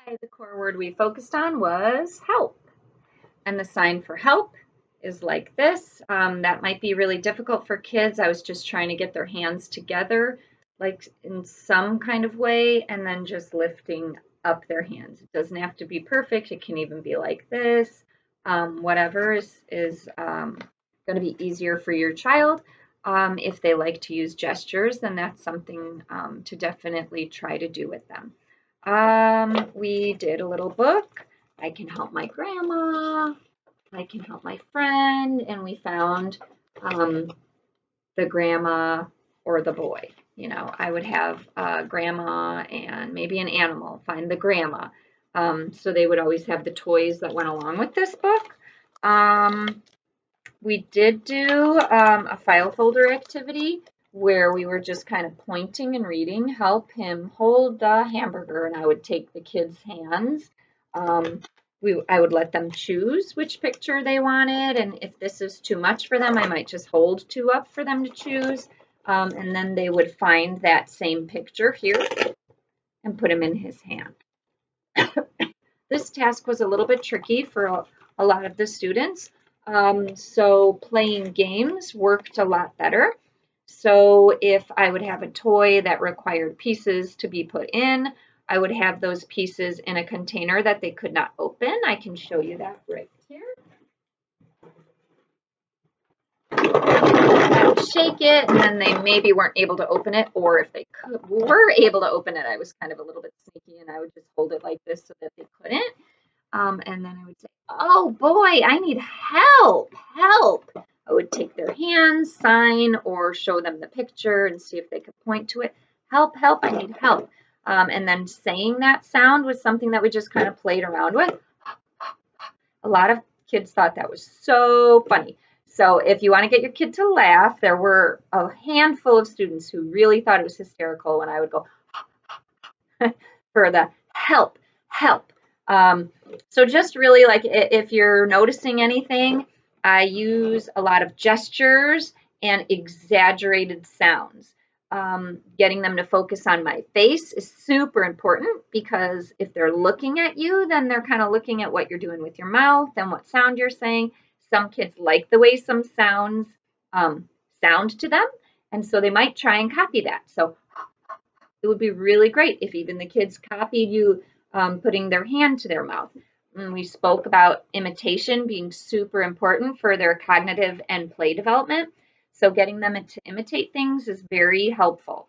Hi, the core word we focused on was help. And the sign for help is like this. That might be really difficult for kids. I was just trying to get their hands together, like in some kind of way, and then just lifting up their hands. It doesn't have to be perfect. It can even be like this. Whatever is going to be easier for your child. If they like to use gestures, then that's something to definitely try to do with them. We did a little book. I can help my grandma. I can help my friend. And we found the grandma or the boy. You know, I would have grandma and maybe an animal, find the grandma. So they would always have the toys that went along with this book. We did do a file folder activity where we were just kind of pointing and reading, help him hold the hamburger, and I would take the kids' hands. I would let them choose which picture they wanted, and if this is too much for them, I might just hold two up for them to choose, and then they would find that same picture here and put him in his hand. This task was a little bit tricky for a lot of the students. So playing games worked a lot better. So if I would have a toy that required pieces to be put in, I would have those pieces in a container that they could not open. I can show you that right here. I would shake it, and then they maybe weren't able to open it, or if they were able to open it, I was kind of a little bit sneaky, and I would just hold it like this so that they couldn't. And then I would say, oh boy, I need help, help. I would take their hands, sign, or show them the picture and see if they could point to it. Help, help, I need help. And then saying that sound was something that we just kind of played around with. A lot of kids thought that was so funny. So if you want to get your kid to laugh, there were a handful of students who really thought it was hysterical when I would go for the help, help. So just really like if you're noticing anything, I use a lot of gestures and exaggerated sounds. Getting them to focus on my face is super important because if they're looking at you, then they're kind of looking at what you're doing with your mouth and what sound you're saying. Some kids like the way some sounds sound to them, and so they might try and copy that. So it would be really great if even the kids copied you putting their hand to their mouth. And we spoke about imitation being super important for their cognitive and play development. So getting them to imitate things is very helpful.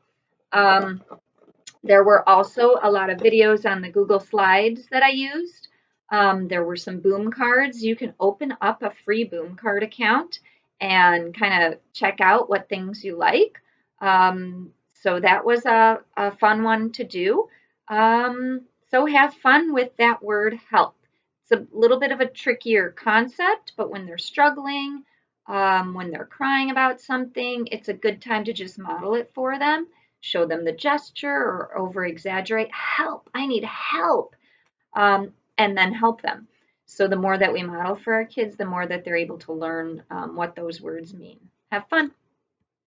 There were also a lot of videos on the Google Slides that I used. There were some boom cards. You can open up a free boom card account and kind of check out what things you like. So that was a fun one to do. So have fun with that word help. It's a little bit of a trickier concept, but when they're struggling, when they're crying about something, it's a good time to just model it for them, show them the gesture or over exaggerate, help, I need help, and then help them. So the more that we model for our kids, the more that they're able to learn what those words mean. Have fun.